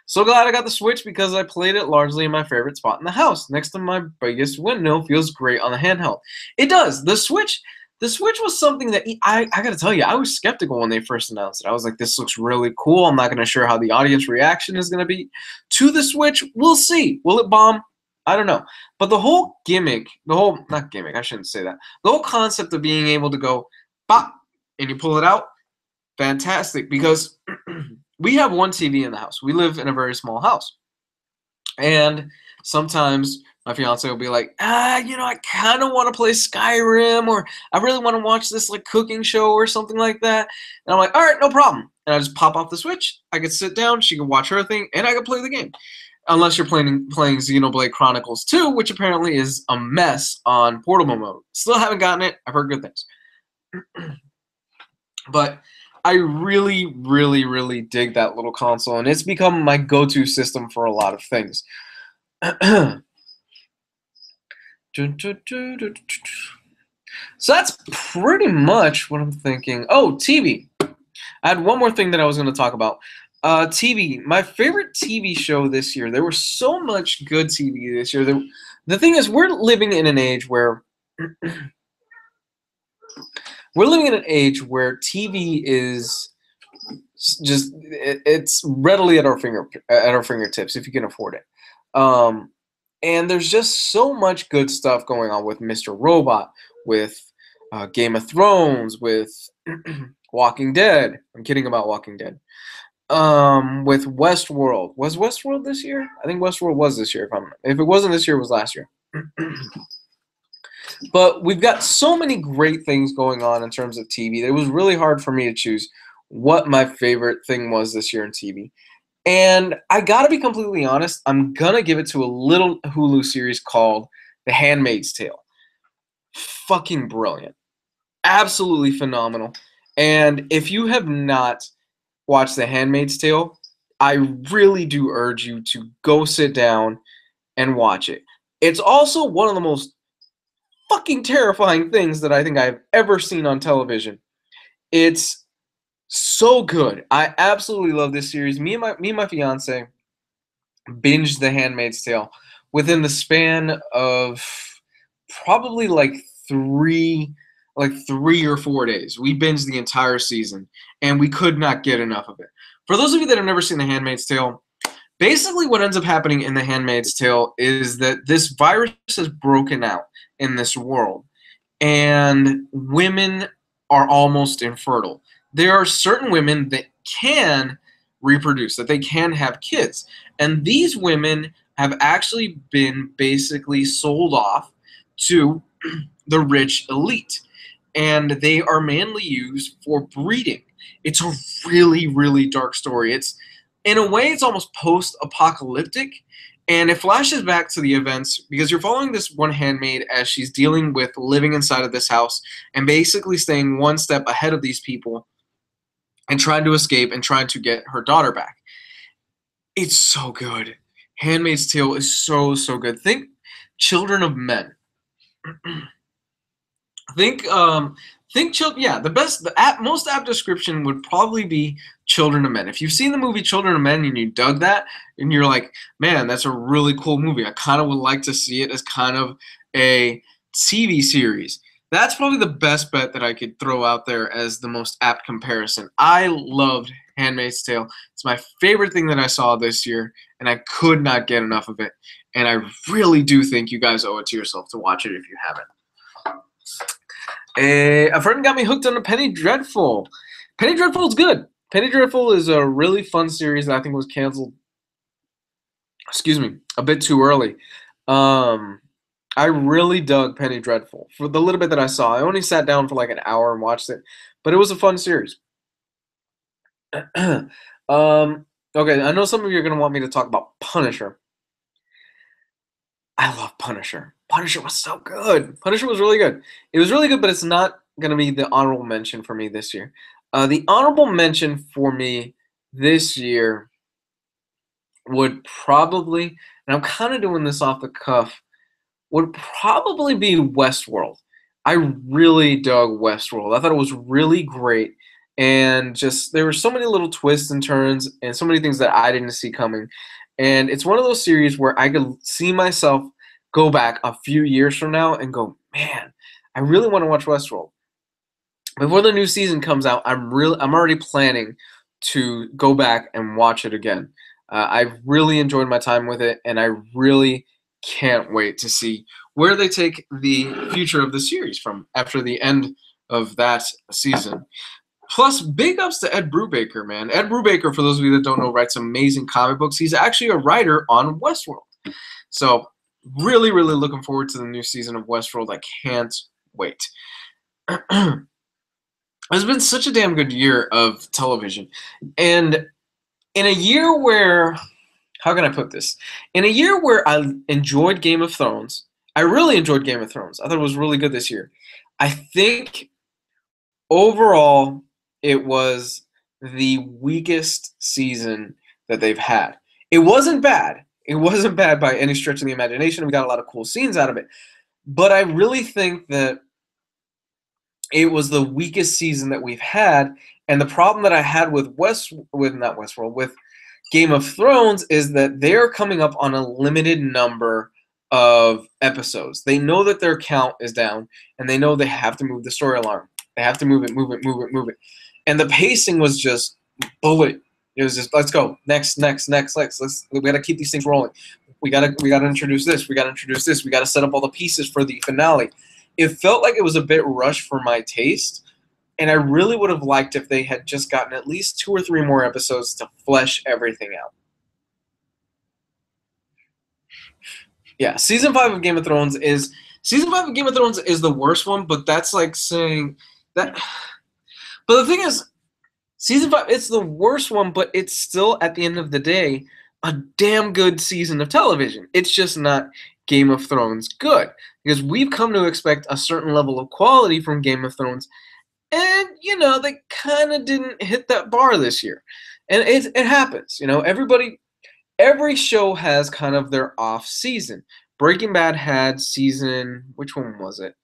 So glad I got the Switch because I played it largely in my favorite spot in the house, next to my biggest window. Feels great on the handheld. It does. The Switch was something that I got to tell you, I was skeptical when they first announced it. I was like, this looks really cool. I'm not going to sure how the audience reaction is going to be to the Switch. We'll see. Will it bomb? I don't know. But the whole gimmick, not gimmick, I shouldn't say that. The whole concept of being able to go, pop, and you pull it out, fantastic, because we have one TV in the house. We live in a very small house. And sometimes my fiance will be like, I kind of want to play Skyrim, or I really want to watch this like cooking show or something like that. And I'm like, all right, no problem. And I just pop off the Switch. I could sit down, she can watch her thing, and I can play the game. Unless you're playing Xenoblade Chronicles 2, which apparently is a mess on portable mode. Still haven't gotten it. I've heard good things. But I really, really, really dig that little console, and it's become my go-to system for a lot of things. So that's pretty much what I'm thinking. Oh, TV. I had one more thing that I was going to talk about. TV. My favorite TV show this year. There was so much good TV this year. The thing is, we're living in an age where TV is just it's readily at our fingertips if you can afford it. And there's just so much good stuff going on with Mr. Robot, with Game of Thrones, with Walking Dead. I'm kidding about Walking Dead. With Westworld. Was Westworld this year? I think Westworld was this year. If it wasn't this year, it was last year. But we've got so many great things going on in terms of TV. It was really hard for me to choose what my favorite thing was this year in TV. And I gotta be completely honest, I'm gonna give it to a little Hulu series called The Handmaid's Tale. Fucking brilliant. Absolutely phenomenal. And if you have not watched The Handmaid's Tale, I really do urge you to go sit down and watch it. It's also one of the most fucking terrifying things that I think I've ever seen on television. It's so good. I absolutely love this series. Me and my fiance binged The Handmaid's Tale within the span of probably like three or 4 days. We binged the entire season, and we could not get enough of it. For those of you that have never seen The Handmaid's Tale, basically what ends up happening in The Handmaid's Tale is that this virus has broken out in this world, and women are almost infertile. There are certain women that can reproduce, that they can have kids, and these women have actually been basically sold off to the rich elite, and they are mainly used for breeding. It's a really, really dark story. It's, in a way, it's almost post-apocalyptic, and it flashes back to the events because you're following this one handmaid as she's dealing with living inside of this house and basically staying one step ahead of these people and trying to escape and trying to get her daughter back. It's so good. Handmaid's Tale is so, so good. Think Children of Men. Most apt description would probably be Children of Men. If you've seen the movie Children of Men and you dug that, and you're like, man, that's a really cool movie. I kind of would like to see it as kind of a TV series. That's probably the best bet that I could throw out there as the most apt comparison. I loved Handmaid's Tale. It's my favorite thing that I saw this year, and I could not get enough of it. And I really do think you guys owe it to yourself to watch it if you haven't. A friend got me hooked on Penny Dreadful. Penny Dreadful is good. Penny Dreadful is a really fun series that I think was canceled excuse me, a bit too early. Um, I really dug Penny Dreadful for the little bit that I saw. I only sat down for like an hour and watched it, but it was a fun series. Okay, I know some of you are gonna want me to talk about Punisher. I love Punisher. Punisher was so good. Punisher was really good. It was really good, but it's not gonna be the honorable mention for me this year. The honorable mention for me this year would probably, and I'm kind of doing this off the cuff, would probably be Westworld. I really dug Westworld. I thought it was really great. And just there were so many little twists and turns and so many things that I didn't see coming. And it's one of those series where I could see myself go back a few years from now and go, man, I really want to watch Westworld. Before the new season comes out, I'm already planning to go back and watch it again. I've really enjoyed my time with it, and I really can't wait to see where they take the future of the series from after the end of that season. Plus, big ups to Ed Brubaker, man. Ed Brubaker, for those of you that don't know, writes amazing comic books. He's actually a writer on Westworld. So, really, really looking forward to the new season of Westworld. I can't wait. It's been such a damn good year of television. And in a year where, how can I put this? In a year where I enjoyed Game of Thrones, I really enjoyed Game of Thrones. I thought it was really good this year. I think overall it was the weakest season that they've had. It wasn't bad. It wasn't bad by any stretch of the imagination. We got a lot of cool scenes out of it. But I really think that it was the weakest season that we've had. And the problem that I had with with Game of Thrones is that they're coming up on a limited number of episodes. They know that their count is down, and they know they have to move the story along. They have to move it, move it, move it, move it. And the pacing was just bullet. It was just let's go next. We got to keep these things rolling. We gotta introduce this. We gotta introduce this. We gotta set up all the pieces for the finale. It felt like it was a bit rushed for my taste, and I really would have liked if they had just gotten at least 2 or 3 more episodes to flesh everything out. Yeah, season 5 of Game of Thrones is the worst one, but that's like saying that. But the thing is, season 5 it's the worst one, but it's still at the end of the day a damn good season of television. It's just not Game of Thrones good because we've come to expect a certain level of quality from Game of Thrones, and they kind of didn't hit that bar this year, and it happens. Every show has kind of their off season. Breaking Bad had season, which one was it?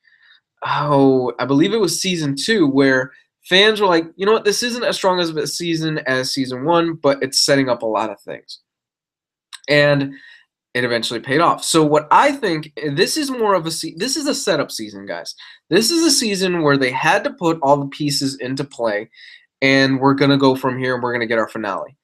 Oh, I believe it was season 2, where fans were like, you know what, this isn't as strong as a season as season 1, but it's setting up a lot of things. And it eventually paid off. So what I think, this is this is a setup season, guys. This is a season where they had to put all the pieces into play, and we're going to go from here, and we're going to get our finale.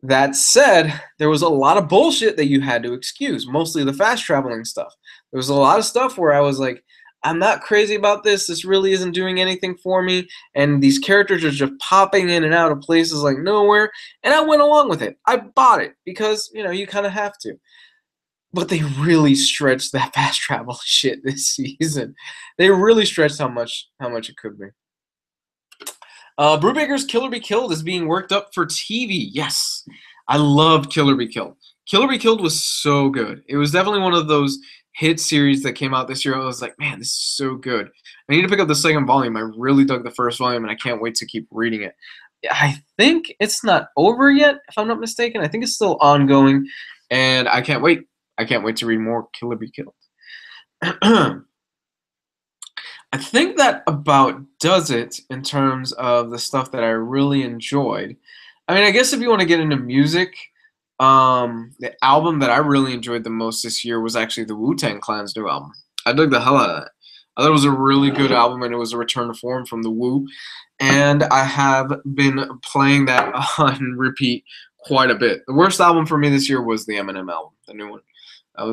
That said, there was a lot of bullshit that you had to excuse, mostly the fast traveling stuff. There was a lot of stuff where I was like, I'm not crazy about this. This really isn't doing anything for me. And these characters are just popping in and out of places like nowhere. And I went along with it. I bought it because, you kind of have to. But they really stretched that fast travel shit this season. They really stretched how much it could be. Brubaker's Kill or Be Killed is being worked up for TV. Yes, I loved Kill or Be Killed. Kill or Be Killed was so good. It was definitely one of those hit series that came out this year. I was like, man, this is so good. I need to pick up the second volume. I really dug the first volume, and I can't wait to keep reading it. I think it's not over yet, if I'm not mistaken. I think it's still ongoing, and I can't wait. I can't wait to read more Kill or Be Killed. I think that about does it in terms of the stuff that I really enjoyed. I mean, I guess if you want to get into music, the album that I really enjoyed the most this year was actually the Wu-Tang Clan's new album. I dug the hell out of that. I thought it was a really good album, and it was a return to form from the Wu. And I have been playing that on repeat quite a bit. The worst album for me this year was the Eminem album, the new one. That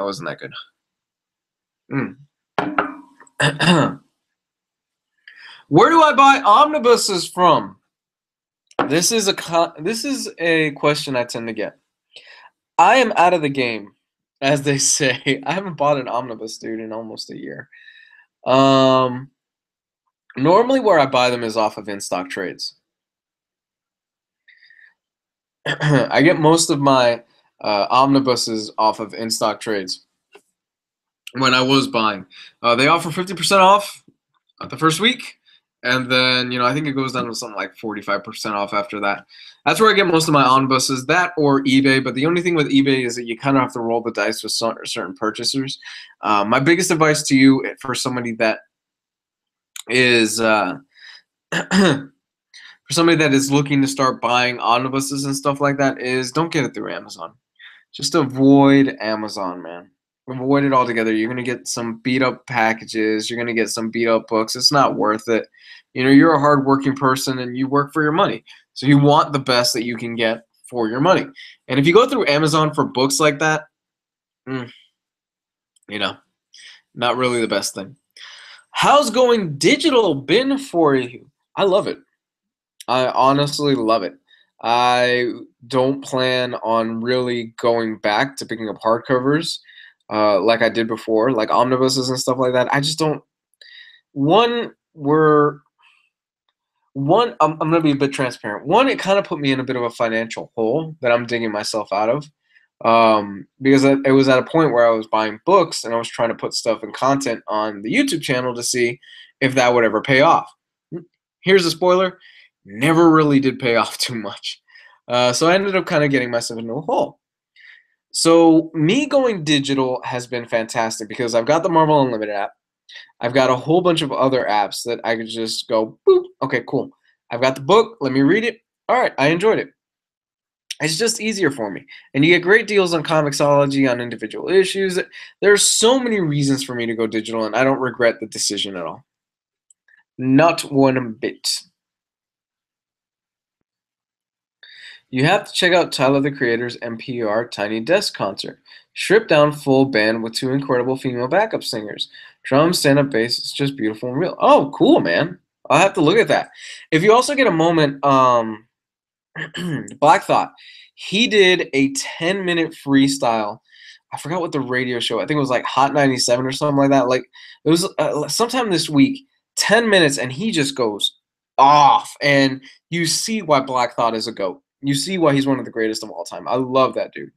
wasn't that good. Where do I buy omnibuses from? This is a question I tend to get. I am out of the game, as they say. I haven't bought an omnibus, dude, in almost a year. Um, Normally where I buy them is off of in-stock trades. I get most of my omnibuses off of in-stock trades when I was buying. They offer 50% off the first week, and then I think it goes down to something like 45% off after that. That's where I get most of my omnibuses, that or eBay. But the only thing with eBay is that you kind of have to roll the dice with certain purchasers. My biggest advice to you for somebody that is for somebody that is looking to start buying omnibuses and stuff like that is don't get it through Amazon. Just avoid Amazon, man. Avoid it altogether. You're gonna get some beat up packages. You're gonna get some beat up books. It's not worth it. You're a hardworking person and you work for your money, so you want the best that you can get for your money. And if you go through Amazon for books like that, mm, you know, not really the best thing. How's going digital been for you? I love it. I honestly love it. I don't plan on really going back to picking up hardcovers like I did before, like omnibuses and stuff like that. I just don't. One, we're one. I'm gonna be a bit transparent. One, it kind of put me in a bit of a financial hole that I'm digging myself out of, because it was at a point where I was buying books and I was trying to put stuff and content on the YouTube channel to see if that would ever pay off. Here's a spoiler: never really did pay off too much. So I ended up kind of getting myself into a hole. So me going digital has been fantastic because I've got the Marvel Unlimited app. I've got a whole bunch of other apps that I could just go, boop, okay, cool. I've got the book, let me read it. All right, I enjoyed it. It's just easier for me. And you get great deals on Comixology, on individual issues. There's so many reasons for me to go digital, and I don't regret the decision at all. Not one bit. You have to check out Tyler the Creator's NPR Tiny Desk concert. Stripped down full band with two incredible female backup singers. Drum, stand-up bass, it's just beautiful and real. Oh, cool, man. I'll have to look at that. If you also get a moment, Black Thought, he did a 10-minute freestyle. I forgot what the radio show, I think it was like Hot 97 or something like that. Like, it was sometime this week, 10 minutes, and he just goes off. And you see why Black Thought is a GOAT. You see why he's one of the greatest of all time. I love that dude.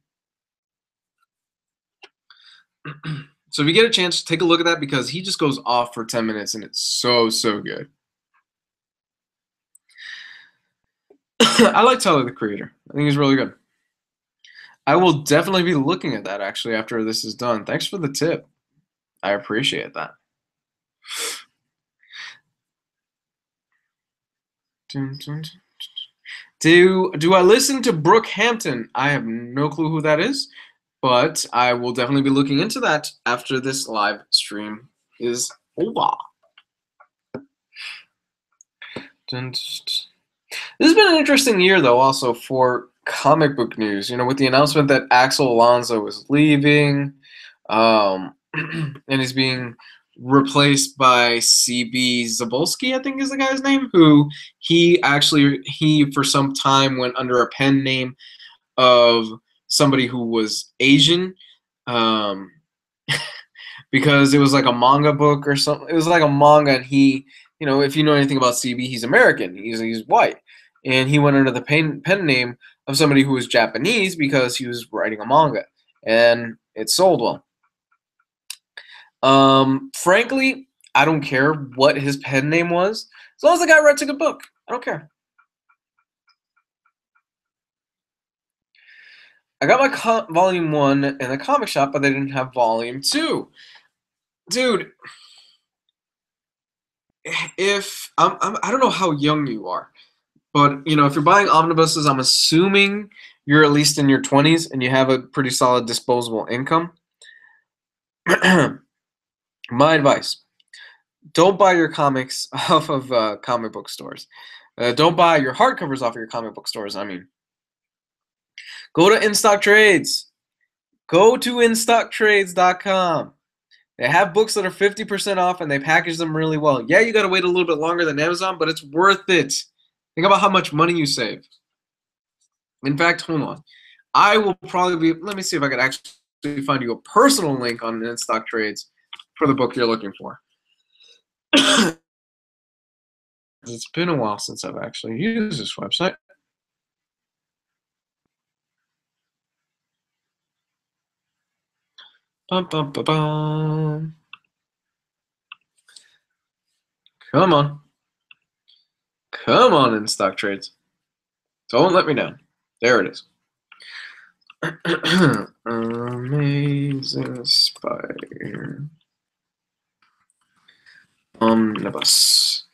So if you get a chance, take a look at that because he just goes off for 10 minutes and it's so, so good. I like Tyler the Creator. I think he's really good. I will definitely be looking at that actually after this is done. Thanks for the tip. I appreciate that. Do I listen to Brookhampton? I have no clue who that is, but I will definitely be looking into that after this live stream is over. This has been an interesting year, though, also for comic book news. With the announcement that Axel Alonso is leaving, and is being replaced by CB Zabolski, I think is the guy's name, who he for some time went under a pen name of somebody who was Asian, because it was like a manga book or something. It was like a manga, and he, if you know anything about CB, he's American, he's white, and he went under the pen name of somebody who was Japanese because he was writing a manga, and it sold well. Frankly, I don't care what his pen name was, as long as the guy writes a good book. I don't care. I got my volume 1 in the comic shop, but they didn't have volume 2. Dude, I don't know how young you are, but if you're buying omnibuses, I'm assuming you're at least in your 20s and you have a pretty solid disposable income. My advice: don't buy your comics off of comic book stores. Don't buy your hardcovers off of your comic book stores. I mean, go to InStock Trades. Go to InStockTrades.com. They have books that are 50% off, and they package them really well. Yeah, you got to wait a little bit longer than Amazon, but it's worth it. Think about how much money you save. In fact, hold on. I will probably be. Let me see if I could actually find you a personal link on InStock Trades for the book you're looking for. It's been a while since I've actually used this website. Bum, bum, bum, bum. Come on. Come on, InStock Trades. Don't let me down. There it is. Amazing Spider Omnibus.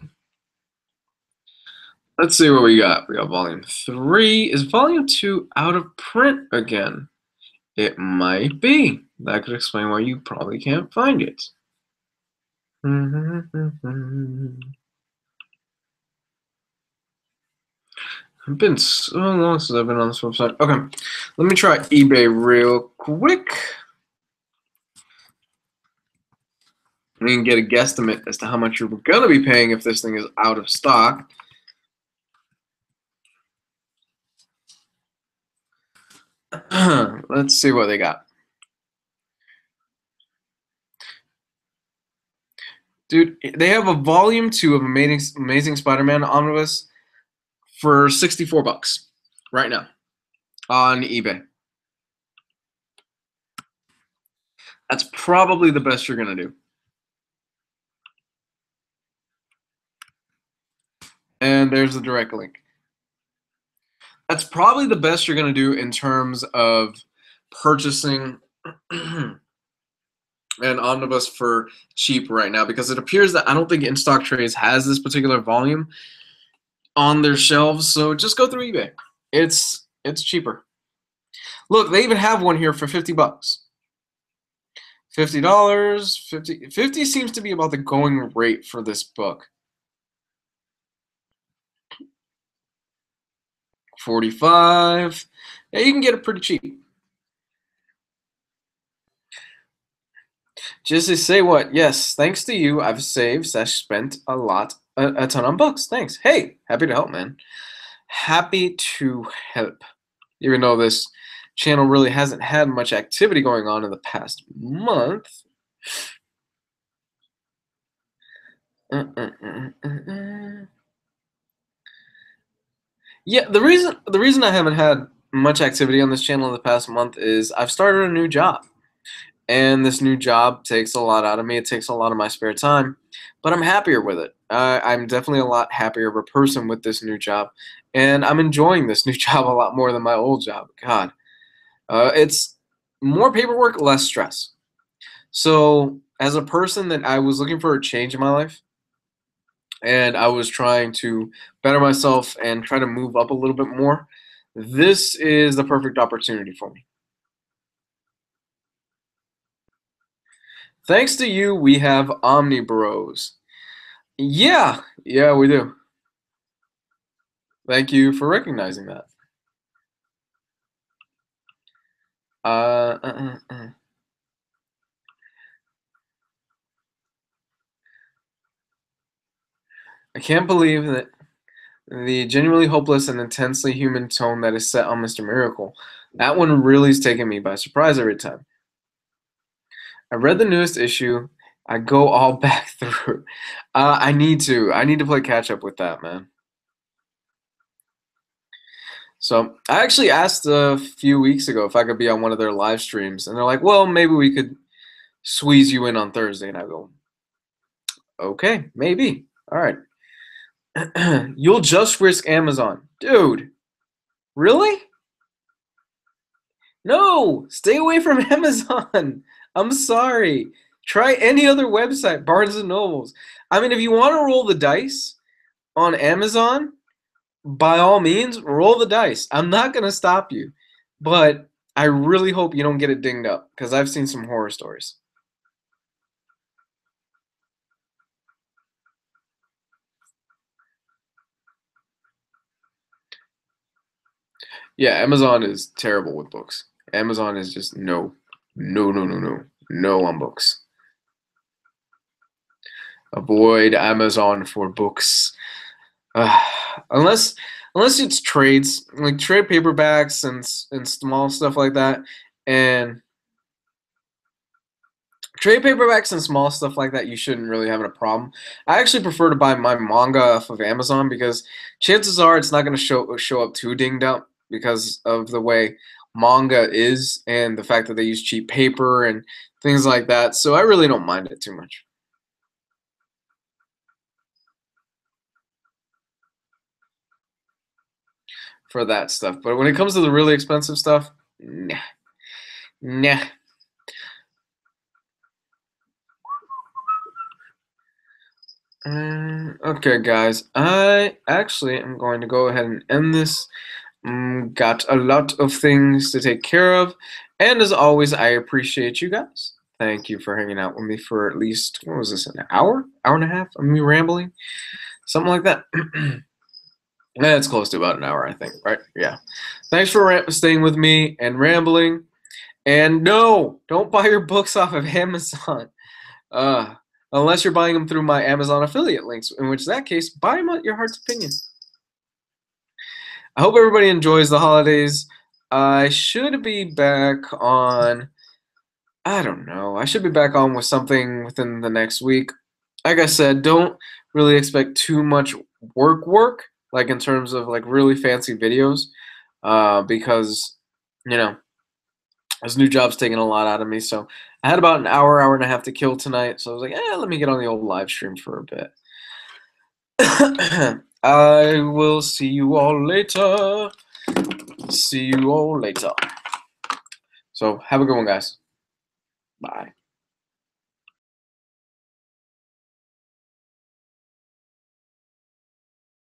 Let's see what we got. We got volume 3. Is volume 2 out of print again? It might be. That could explain why you probably can't find it. It's been so long since I've been on this website. Okay, let me try eBay real quick. You can get a guesstimate as to how much you're going to be paying if this thing is out of stock. Let's see what they got. Dude, they have a volume 2 of Amazing Spider-Man Omnibus for $64 right now on eBay. That's probably the best you're going to do. And there's the direct link. That's probably the best you're going to do in terms of purchasing an omnibus for cheap right now, because it appears that I don't think InStock Trades has this particular volume on their shelves. So just go through eBay. It's cheaper. Look, they even have one here for $50. $50, 50 seems to be about the going rate for this book. 45. Yeah, you can get it pretty cheap. Just to say what? Yes, thanks to you, I've saved / spent a ton on books. Thanks. Hey, happy to help, man. Happy to help. Even though this channel really hasn't had much activity going on in the past month. Yeah, the reason I haven't had much activity on this channel in the past month is I've started a new job. And this new job takes a lot out of me. It takes a lot of my spare time, but I'm happier with it. I'm definitely a lot happier of a person with this new job, and I'm enjoying this new job a lot more than my old job. God, it's more paperwork, less stress. So as a person that I was looking for a change in my life, and I was trying to better myself and try to move up a little bit more, this is the perfect opportunity for me. Thanks to you, we have Omnibros. Yeah, we do. Thank you for recognizing that. I can't believe that the genuinely hopeless and intensely human tone that is set on Mr. Miracle. That one really is taking me by surprise every time. I read the newest issue. I go all back through. I need to play catch up with that, man. So I actually asked a few weeks ago if I could be on one of their live streams, and they're like, well, maybe we could squeeze you in on Thursday. And I go, okay, maybe. All right. You'll just risk Amazon. Dude, really? No, stay away from Amazon. I'm sorry. Try any other website, Barnes and Nobles. I mean, if you want to roll the dice on Amazon, by all means, roll the dice. I'm not going to stop you. But I really hope you don't get it dinged up, because I've seen some horror stories. Yeah, Amazon is terrible with books. Amazon is just no on books. Avoid Amazon for books. Unless unless it's trades, like trade paperbacks and small stuff like that, and trade paperbacks and small stuff like that, you shouldn't really have a problem. I actually prefer to buy my manga off of Amazon because chances are it's not going to show up too dinged up because of the way manga is and the fact that they use cheap paper and things like that. So I really don't mind it too much for that stuff. But when it comes to the really expensive stuff, nah, nah. Okay, guys, I actually am going to go ahead and end this. Got a lot of things to take care of, and as always, I appreciate you guys. Thank you for hanging out with me for at least, what was this, an hour? Hour and a half of me rambling? Something like that. Yeah, it's close to about an hour, I think, right? Yeah. Thanks for staying with me and rambling. And no, don't buy your books off of Amazon. Uh, unless you're buying them through my Amazon affiliate links, in which that case, buy them at your heart's opinion. I hope everybody enjoys the holidays. I should be back on, I don't know. I should be back on with something within the next week. Like I said, don't really expect too much work, like in terms of like really fancy videos, because, you know, this new job's taking a lot out of me. So I had about an hour and a half to kill tonight. So I was like, let me get on the old live stream for a bit. I will see you all later. See you all later. So have a good one, guys. Bye.